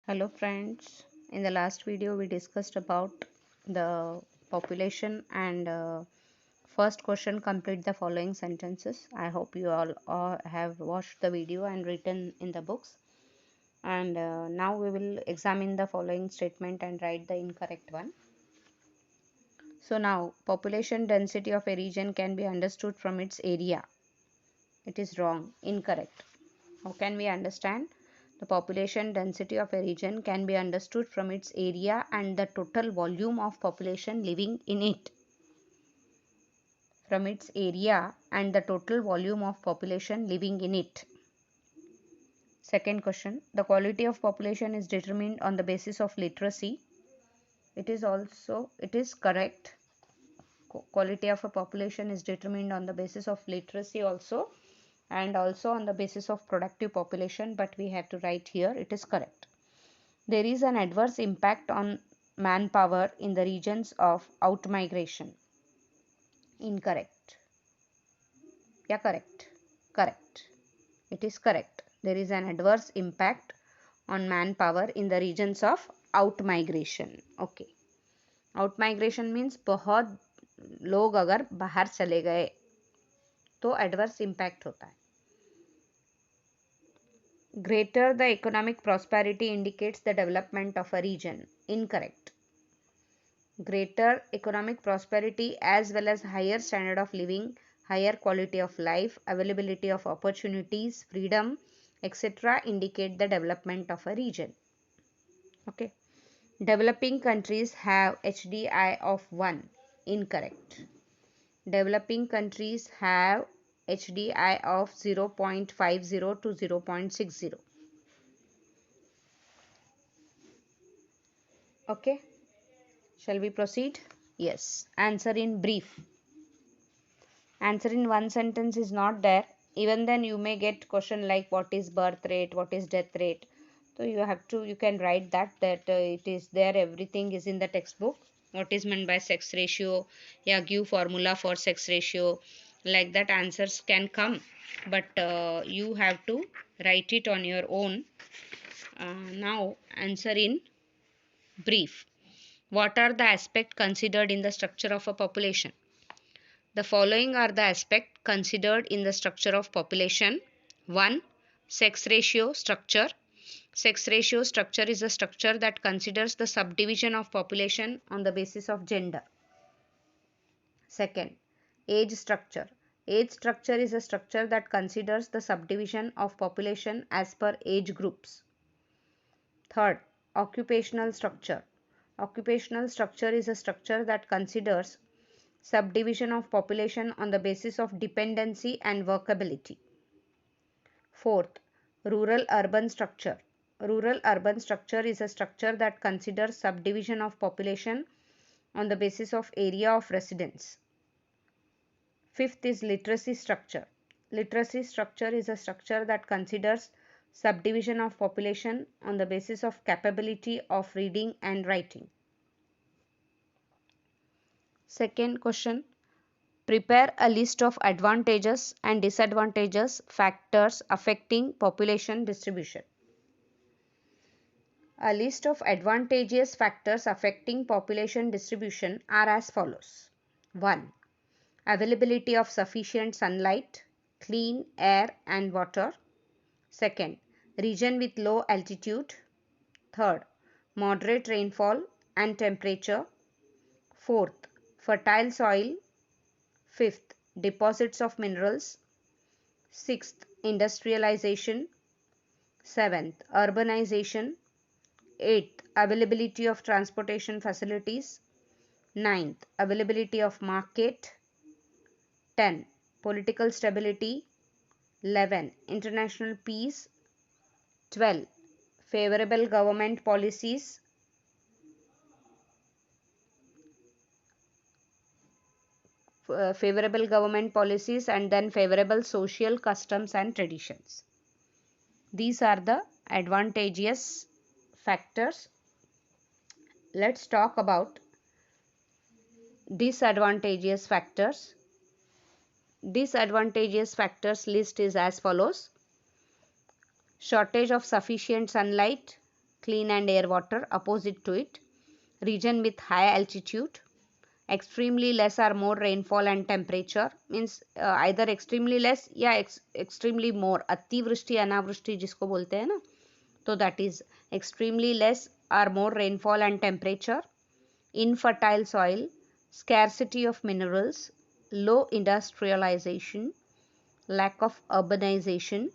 Hello friends, in the last video we discussed about the population and first question, complete the following sentences. I hope you all have watched the video and written in the books, and now we will examine the following statement and write the incorrect one. So now population density of a region can be understood from its area. It is wrong, incorrect. How can we understand? The population density of a region can be understood from its area and the total volume of population living in it. From its area and the total volume of population living in it. Second question, the quality of population is determined on the basis of literacy. It is correct. Quality of a population is determined on the basis of literacy also, and also on the basis of productive population, but we have to write here it is correct. There is an adverse impact on manpower in the regions of outmigration. Incorrect. Yeah, correct. Correct. It is correct. There is an adverse impact on manpower in the regions of outmigration. Okay. Outmigration means बहुत लोग अगर बाहर चले गए तो adverse impact होता है. Greater the economic prosperity indicates the development of a region. Incorrect. Greater economic prosperity as well as higher standard of living, higher quality of life, availability of opportunities, freedom, etc. indicate the development of a region. Okay. Developing countries have HDI of 1. Incorrect. Developing countries have HDI of 0.50 to 0.60. Okay. Shall we proceed? Yes. Answer in brief. Answer in one sentence is not there. Even then you may get question like what is birth rate, what is death rate. So you can write that it is there, everything is in the textbook. What is meant by sex ratio? Yeah, give formula for sex ratio. Like that answers can come. But you have to write it on your own. Now answer in brief. What are the aspects considered in the structure of a population? The following are the aspects considered in the structure of population. 1. Sex ratio structure. Sex ratio structure is a structure that considers the subdivision of population on the basis of gender. Second, age structure. Age structure is a structure that considers the subdivision of population as per age groups. Third, occupational structure. Occupational structure is a structure that considers subdivision of population on the basis of dependency and workability. Fourth, rural-urban structure. Rural-urban structure is a structure that considers subdivision of population on the basis of area of residence. Fifth is literacy structure. Literacy structure is a structure that considers subdivision of population on the basis of capability of reading and writing. Second question, prepare a list of advantages and disadvantages factors affecting population distribution. A list of advantageous factors affecting population distribution are as follows. 1. Availability of sufficient sunlight, clean air and water. Second, region with low altitude. Third, moderate rainfall and temperature. Fourth, fertile soil. Fifth, deposits of minerals. Sixth, industrialization. Seventh, urbanization. Eighth, availability of transportation facilities. Ninth, availability of market. 10, political stability. 11, international peace. 12, favorable government policies. Favorable government policies and then favorable social customs and traditions. These are the advantageous factors. Let's talk about disadvantageous factors. Disadvantageous factors list is as follows. Shortage of sufficient sunlight, clean and air water, opposite to it. Region with high altitude, extremely less or more rainfall and temperature, means either extremely less या extremely more, अतिवृष्टि अनावृष्टि जिसको बोलते हैं ना, तो that is extremely less or more rainfall and temperature. Infertile soil, scarcity of minerals, low industrialization, lack of urbanization,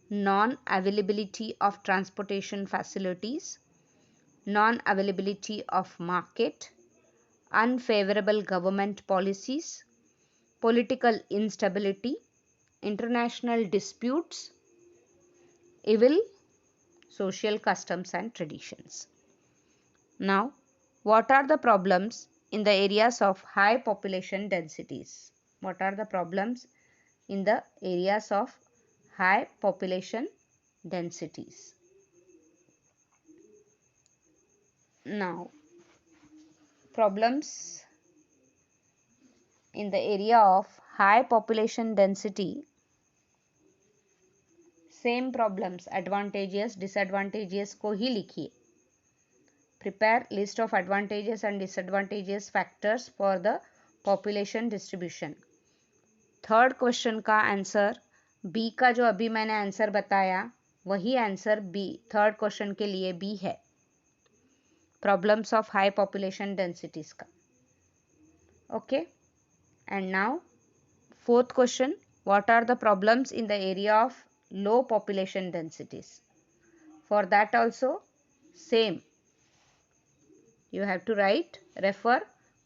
non-availability of transportation facilities, non-availability of market, unfavorable government policies, political instability, international disputes, evil social customs and traditions. Now, what are the problems in the areas of high population densities? What are the problems in the areas of high population densities? Now, problems in the area of high population density, same problems, advantages, disadvantages को ही लिखिए. Prepare list of advantages and disadvantages factors for the population distribution. Third question का answer B का जो अभी मैंने answer बताया वही answer B third question के लिए बी है, problems of high population densities का. Okay, and now fourth question, what are the problems in the area of low population densities? For that also same, you have to write, refer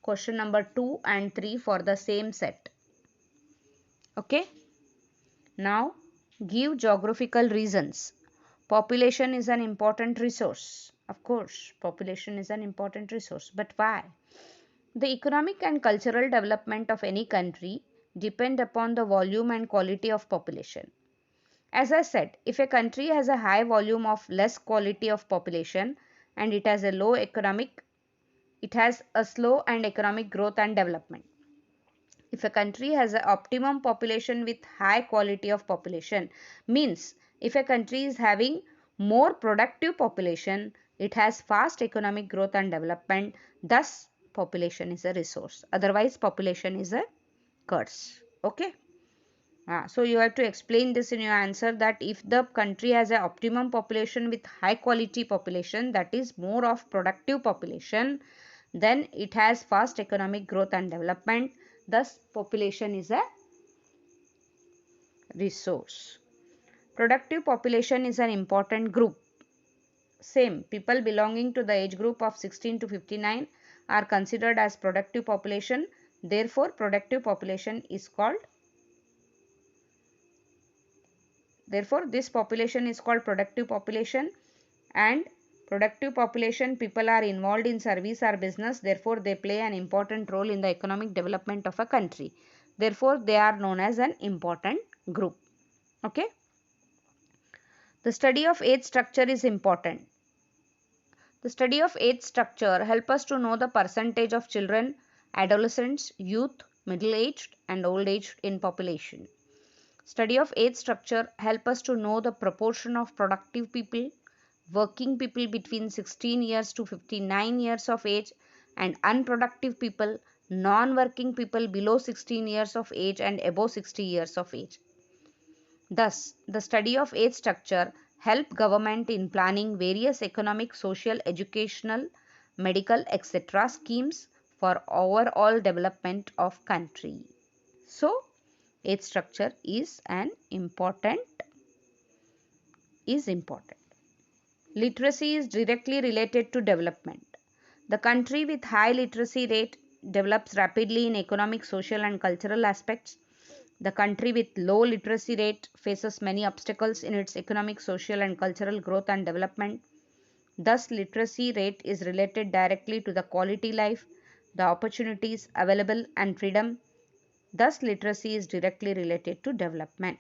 question number 2 and 3 for the same set. Okay, now give geographical reasons. Population is an important resource. Of course, population is an important resource, but why? The economic and cultural development of any country depend upon the volume and quality of population. As I said, if a country has a high volume of less quality of population and it has a slow and economic growth and development. If a country has an optimum population with high quality of population, means if a country is having more productive population, it has fast economic growth and development, thus population is a resource. Otherwise, population is a curse. Okay. So you have to explain this in your answer, that if the country has an optimum population with high quality population, that is more of productive population, then it has fast economic growth and development, thus population is a resource. Productive population is an important group. Same, people belonging to the age group of 16 to 59 are considered as productive population. Therefore, productive population is called, therefore this population is called productive population. And productive population people are involved in service or business, therefore they play an important role in the economic development of a country, therefore they are known as an important group. Okay, the study of age structure is important. The study of age structure help us to know the percentage of children, adolescents, youth, middle-aged and old-aged in population. Study of age structure help us to know the proportion of productive people, working people between 16 years to 59 years of age, and unproductive people, non-working people below 16 years of age and above 60 years of age. Thus, the study of age structure help government in planning various economic, social, educational, medical, etc. schemes for overall development of country. So, age structure is important. Literacy is directly related to development. The country with high literacy rate develops rapidly in economic, social and cultural aspects. The country with low literacy rate faces many obstacles in its economic, social and cultural growth and development. Thus, literacy rate is related directly to the quality life, the opportunities available and freedom. Thus, literacy is directly related to development.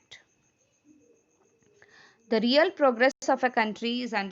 The real progress of a country is under